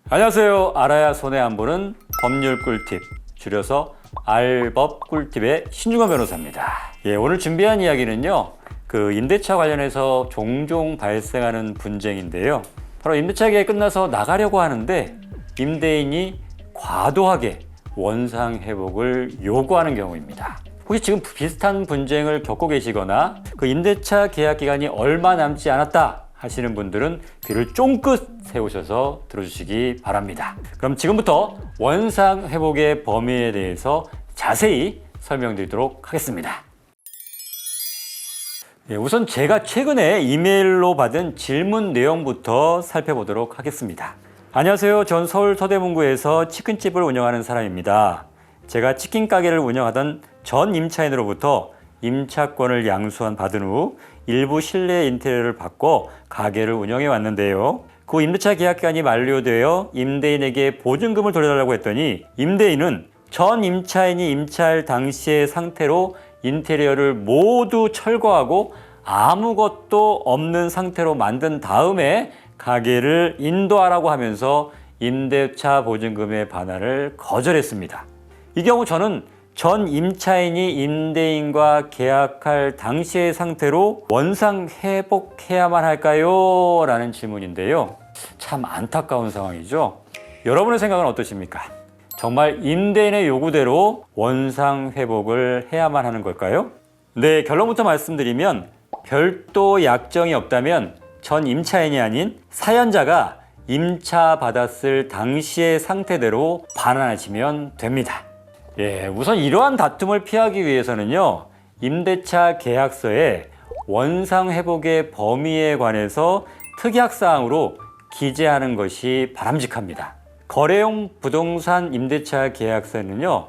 안녕하세요. 알아야 손해 안 보는 법률 꿀팁, 줄여서 알법 꿀팁의 신중원 변호사입니다. 오늘 준비한 이야기는요, 임대차 관련해서 종종 발생하는 분쟁인데요. 바로 임대차 계약이 끝나서 나가려고 하는데 임대인이 과도하게 원상 회복을 요구하는 경우입니다. 혹시 지금 비슷한 분쟁을 겪고 계시거나 임대차 계약 기간이 얼마 남지 않았다 하시는 분들은 귀를 쫑긋 세우셔서 들어주시기 바랍니다. 그럼 지금부터 원상 회복의 범위에 대해서 자세히 설명드리도록 하겠습니다. 우선 제가 최근에 이메일로 받은 질문 내용부터 살펴보도록 하겠습니다. 안녕하세요. 전 서울 서대문구에서 치킨집을 운영하는 사람입니다. 제가 치킨 가게를 운영하던 전 임차인으로부터 임차권을 받은 후 일부 실내 인테리어를 바꿔 가게를 운영해 왔는데요. 그 임대차 계약 기간이 만료되어 임대인에게 보증금을 돌려달라고 했더니 임대인은 전 임차인이 임차할 당시의 상태로 인테리어를 모두 철거하고 아무것도 없는 상태로 만든 다음에 가게를 인도하라고 하면서 임대차 보증금의 반환을 거절했습니다. 이 경우 저는 전 임차인이 임대인과 계약할 당시의 상태로 원상 회복해야만 할까요? 라는 질문인데요. 참 안타까운 상황이죠. 여러분의 생각은 어떠십니까? 정말 임대인의 요구대로 원상 회복을 해야만 하는 걸까요? 네, 결론부터 말씀드리면 별도 약정이 없다면 전 임차인이 아닌 사연자가 임차 받았을 당시의 상태대로 반환하시면 됩니다. 우선 이러한 다툼을 피하기 위해서는요, 임대차 계약서에 원상 회복의 범위에 관해서 특약사항으로 기재하는 것이 바람직합니다. 거래용 부동산 임대차 계약서에는요,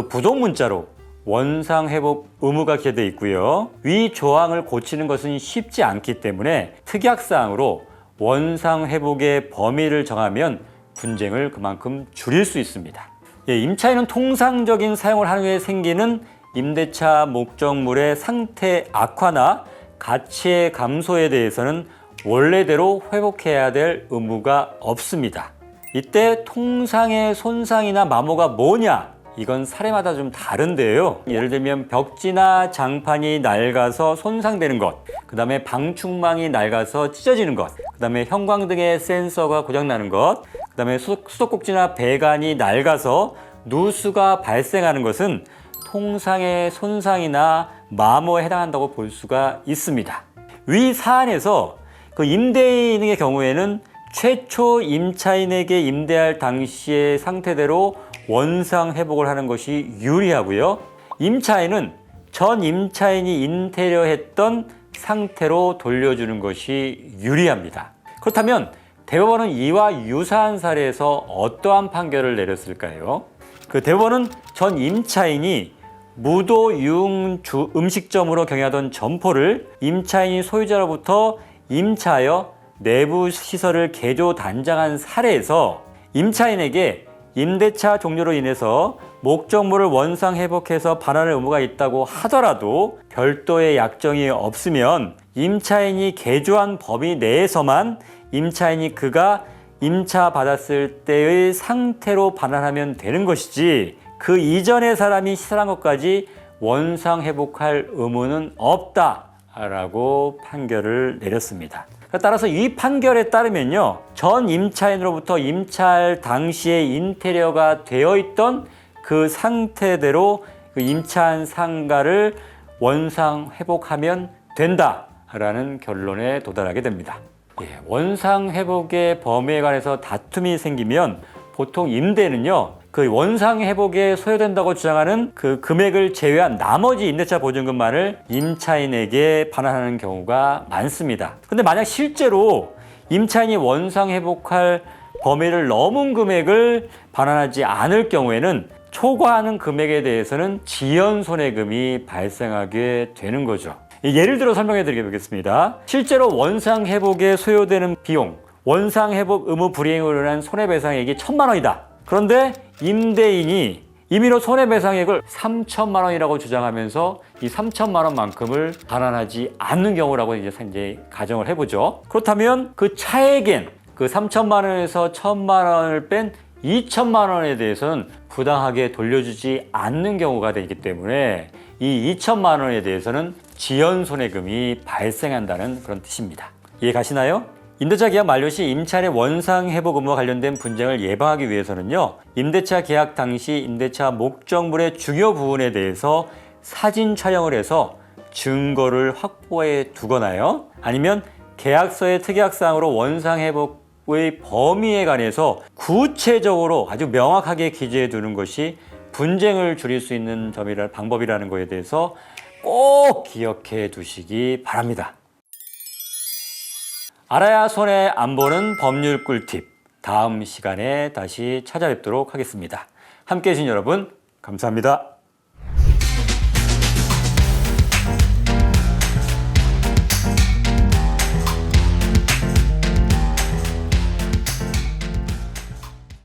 부동 문자로 원상 회복 의무가 기재되어 있고요. 위 조항을 고치는 것은 쉽지 않기 때문에 특약사항으로 원상 회복의 범위를 정하면 분쟁을 그만큼 줄일 수 있습니다. 임차인은 통상적인 사용을 한 후에 생기는 임대차 목적물의 상태 악화나 가치의 감소에 대해서는 원래대로 회복해야 될 의무가 없습니다. 이때 통상의 손상이나 마모가 뭐냐? 이건 사례마다 좀 다른데요. 예를 들면 벽지나 장판이 낡아서 손상되는 것, 그 다음에 방충망이 낡아서 찢어지는 것, 그 다음에 형광등의 센서가 고장나는 것, 그 다음에 수도꼭지나 배관이 낡아서 누수가 발생하는 것은 통상의 손상이나 마모에 해당한다고 볼 수가 있습니다. 위 사안에서 임대인의 경우에는 최초 임차인에게 임대할 당시의 상태대로 원상 회복을 하는 것이 유리하고요. 임차인은 전 임차인이 인테리어 했던 상태로 돌려주는 것이 유리합니다. 그렇다면 대법원은 이와 유사한 사례에서 어떠한 판결을 내렸을까요? 대법원은 전 임차인이 무도 유흥 음식점으로 경영하던 점포를 임차인이 소유자로부터 임차하여 내부 시설을 개조 단장한 사례에서 임차인에게 임대차 종료로 인해서 목적물을 원상 회복해서 반환할 의무가 있다고 하더라도 별도의 약정이 없으면 임차인이 개조한 범위 내에서만 임차인이 그가 임차 받았을 때의 상태로 반환하면 되는 것이지 그 이전의 사람이 시설한 것까지 원상 회복할 의무는 없다라고 판결을 내렸습니다. 따라서 이 판결에 따르면요, 전 임차인으로부터 임차할 당시에 인테리어가 되어 있던 그 상태대로 임차한 상가를 원상 회복하면 된다라는 결론에 도달하게 됩니다. 원상 회복의 범위에 관해서 다툼이 생기면 보통 임대는요, 원상 회복에 소요된다고 주장하는 금액을 제외한 나머지 임대차 보증금만을 임차인에게 반환하는 경우가 많습니다. 근데 만약 실제로 임차인이 원상 회복할 범위를 넘은 금액을 반환하지 않을 경우에는 초과하는 금액에 대해서는 지연손해금이 발생하게 되는 거죠. 예를 들어 설명해 드리겠습니다. 실제로 원상 회복에 소요되는 비용, 원상 회복 의무 불이행으로 인한 손해배상액이 1,000만 원이다. 그런데 임대인이 임의로 손해배상액을 3,000만 원이라고 주장하면서 이 3,000만 원만큼을 반환하지 않는 경우라고 이제 가정을 해보죠. 그렇다면 그 차액엔 그 3천만 원에서 1천만 원을 뺀 2천만 원에 대해서는 부당하게 돌려주지 않는 경우가 되기 때문에 이 2천만 원에 대해서는 지연손해금이 발생한다는 그런 뜻입니다. 이해 가시나요? 임대차 계약 만료 시 임차인의 원상 회복 의무와 관련된 분쟁을 예방하기 위해서는요, 임대차 계약 당시 임대차 목적물의 중요 부분에 대해서 사진 촬영을 해서 증거를 확보해 두거나요, 아니면 계약서의 특약사항으로 원상 회복의 범위에 관해서 구체적으로 아주 명확하게 기재해 두는 것이 분쟁을 줄일 수 있는 방법이라는 것에 대해서 꼭 기억해 두시기 바랍니다. 알아야 손해 안 보는 법률 꿀팁, 다음 시간에 다시 찾아뵙도록 하겠습니다. 함께해 주신 여러분 감사합니다.